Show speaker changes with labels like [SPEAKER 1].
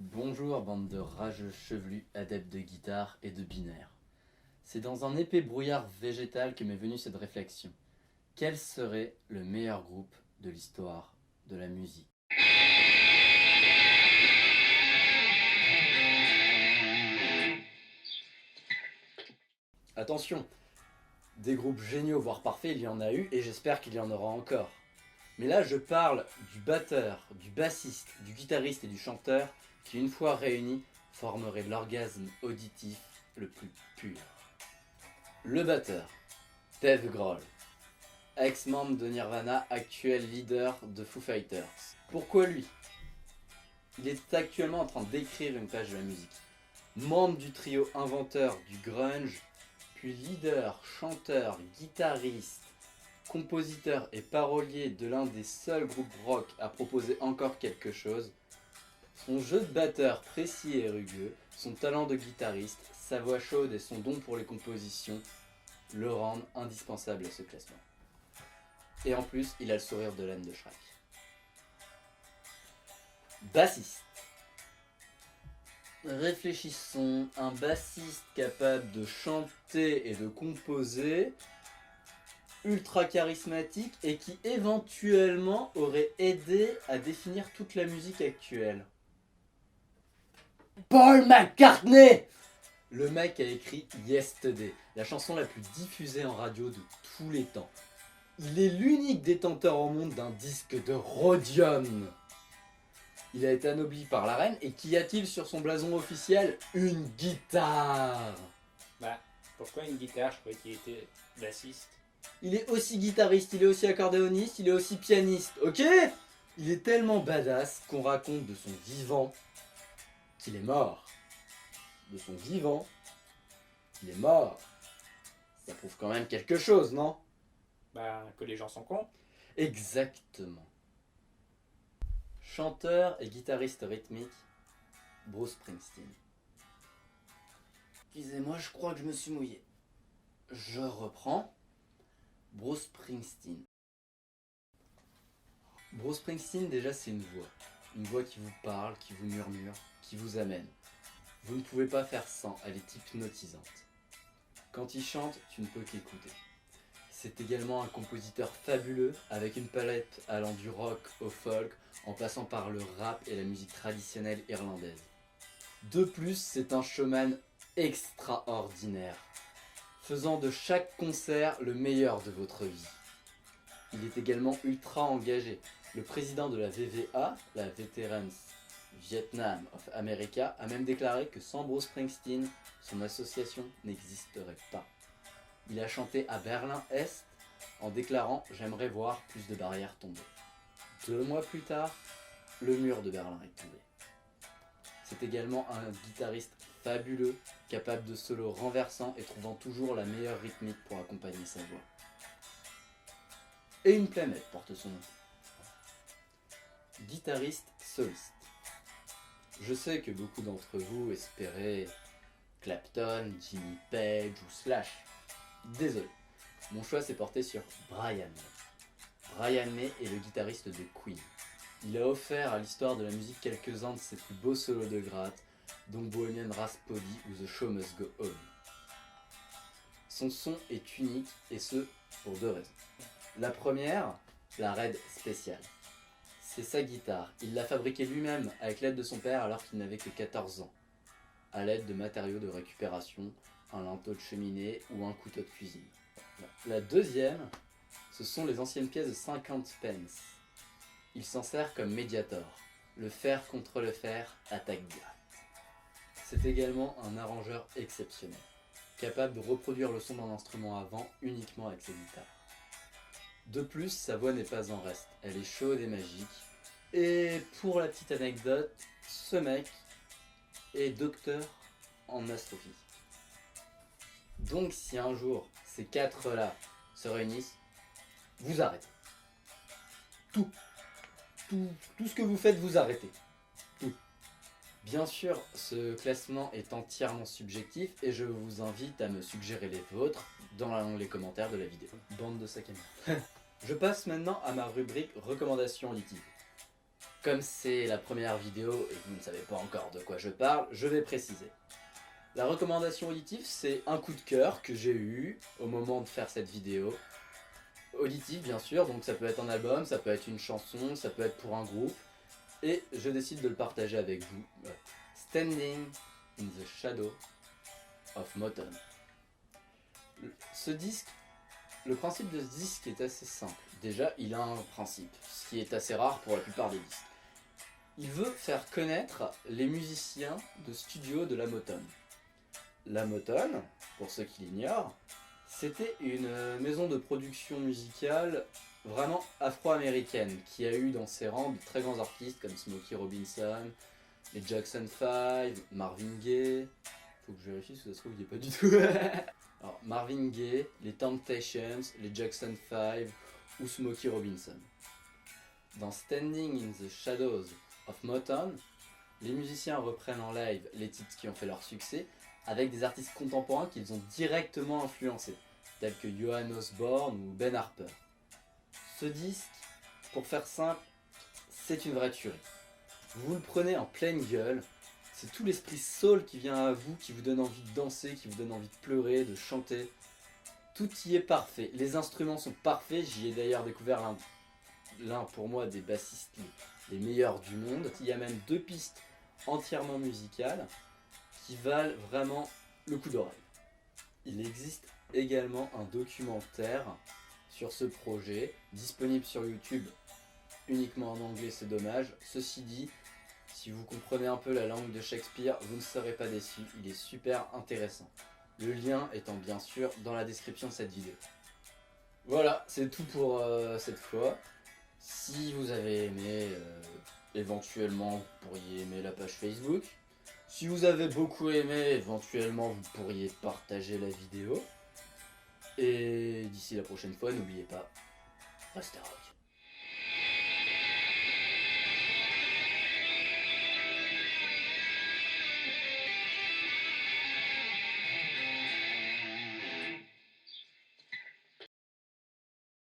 [SPEAKER 1] Bonjour bande de rageux chevelus adeptes de guitare et de binaire. C'est dans un épais brouillard végétal que m'est venue cette réflexion. Quel serait le meilleur groupe de l'histoire de la musique? Attention, des groupes géniaux voire parfaits il y en a eu et j'espère qu'il y en aura encore. Mais là je parle du batteur, du bassiste, du guitariste et du chanteur qui une fois réunis formeraient l'orgasme auditif le plus pur. Le batteur, Dave Grohl, ex-membre de Nirvana, actuel leader de Foo Fighters. Pourquoi lui? Il est actuellement en train d'écrire une page de la musique. Membre du trio inventeur du grunge, puis leader, chanteur, guitariste, compositeur et parolier de l'un des seuls groupes rock à proposer encore quelque chose, son jeu de batteur précis et rugueux, son talent de guitariste, sa voix chaude et son don pour les compositions le rendent indispensable à ce classement. Et en plus, il a le sourire de l'âne de Shrek. Bassiste. Réfléchissons, un bassiste capable de chanter et de composer, ultra charismatique et qui éventuellement aurait aidé à définir toute la musique actuelle. Paul McCartney! Le mec a écrit Yesterday, la chanson la plus diffusée en radio de tous les temps. Il est l'unique détenteur au monde d'un disque de rhodium. Il a été anobli par la reine et qu'y a-t-il sur son blason officiel? Une guitare.
[SPEAKER 2] Pourquoi une guitare? Je croyais qu'il était bassiste.
[SPEAKER 1] Il est aussi guitariste, il est aussi accordéoniste, il est aussi pianiste, ok? Il est tellement badass qu'on raconte de son vivant qu'il est mort. De son vivant qu'il est mort. Ça prouve quand même quelque chose, non?
[SPEAKER 2] Que les gens sont cons.
[SPEAKER 1] Exactement. Chanteur et guitariste rythmique, Bruce Springsteen. Excusez-moi, je crois que je me suis mouillé. Je reprends. Bruce Springsteen. Bruce Springsteen, déjà, c'est une voix. Une voix qui vous parle, qui vous murmure, qui vous amène. Vous ne pouvez pas faire sans, elle est hypnotisante. Quand il chante, tu ne peux qu'écouter. C'est également un compositeur fabuleux, avec une palette allant du rock au folk, en passant par le rap et la musique traditionnelle irlandaise. De plus, c'est un showman extraordinaire, faisant de chaque concert le meilleur de votre vie. Il est également ultra engagé. Le président de la VVA, la Veterans Vietnam of America, a même déclaré que sans Bruce Springsteen, son association n'existerait pas. Il a chanté à Berlin-Est en déclarant « J'aimerais voir plus de barrières tomber ». 2 mois plus tard, le mur de Berlin est tombé. C'est également un guitariste fabuleux, capable de solos renversants et trouvant toujours la meilleure rythmique pour accompagner sa voix. Et une planète porte son nom. Guitariste soliste. Je sais que beaucoup d'entre vous espéraient Clapton, Jimmy Page ou Slash. Désolé, mon choix s'est porté sur Brian May. Brian May est le guitariste de Queen. Il a offert à l'histoire de la musique quelques-uns de ses plus beaux solos de gratte, dont Bohemian Rhapsody ou The Show Must Go On. Son son est unique et ce, pour 2 raisons. La première, la Red Special. C'est sa guitare, il l'a fabriquée lui-même avec l'aide de son père alors qu'il n'avait que 14 ans, à l'aide de matériaux de récupération, un linteau de cheminée ou un couteau de cuisine. La deuxième, ce sont les anciennes pièces de 50 pence. Il s'en sert comme médiator. Le fer contre le fer, attaque directe. C'est également un arrangeur exceptionnel, capable de reproduire le son d'un instrument avant uniquement avec ses guitares. De plus, sa voix n'est pas en reste, elle est chaude et magique. Et pour la petite anecdote, ce mec est docteur en astrophysique. Donc si un jour ces 4-là se réunissent, vous arrêtez. Tout ce que vous faites, vous arrêtez. Tout. Bien sûr, ce classement est entièrement subjectif et je vous invite à me suggérer les vôtres dans les commentaires de la vidéo. Bande de sac à main. Je passe maintenant à ma rubrique recommandations lithiques. Comme c'est la première vidéo et que vous ne savez pas encore de quoi je parle, je vais préciser. La recommandation auditive, c'est un coup de cœur que j'ai eu au moment de faire cette vidéo. Auditive bien sûr, donc ça peut être un album, ça peut être une chanson, ça peut être pour un groupe. Et je décide de le partager avec vous. Standing in the Shadow of Motown. Ce disque, le principe de ce disque est assez simple. Déjà, il a un principe, ce qui est assez rare pour la plupart des disques. Il veut faire connaître les musiciens de studio de la Motown. La Motown, pour ceux qui l'ignorent, c'était une maison de production musicale vraiment afro-américaine qui a eu dans ses rangs de très grands artistes comme Smokey Robinson, les Jackson 5, Marvin Gaye. Faut que je vérifie si ça se trouve il n'y est pas du tout. Alors, Marvin Gaye, les Temptations, les Jackson 5 ou Smokey Robinson. Dans Standing in the Shadows of Motown, les musiciens reprennent en live les titres qui ont fait leur succès avec des artistes contemporains qu'ils ont directement influencés, tels que Johan Osborne ou Ben Harper. Ce disque, pour faire simple, c'est une vraie tuerie. Vous le prenez en pleine gueule, c'est tout l'esprit soul qui vient à vous, qui vous donne envie de danser, qui vous donne envie de pleurer, de chanter. Tout y est parfait, les instruments sont parfaits, j'y ai d'ailleurs découvert l'un pour moi des bassistes les meilleurs du monde. Il y a même 2 pistes entièrement musicales qui valent vraiment le coup d'oreille. Il existe également un documentaire sur ce projet, disponible sur YouTube, uniquement en anglais, c'est dommage. Ceci dit, si vous comprenez un peu la langue de Shakespeare, vous ne serez pas déçus, il est super intéressant. Le lien étant bien sûr dans la description de cette vidéo. Voilà, c'est tout pour cette fois. Si vous avez aimé, éventuellement vous pourriez aimer la page Facebook. Si vous avez beaucoup aimé, éventuellement vous pourriez partager la vidéo. Et d'ici la prochaine fois, n'oubliez pas, restez heureux.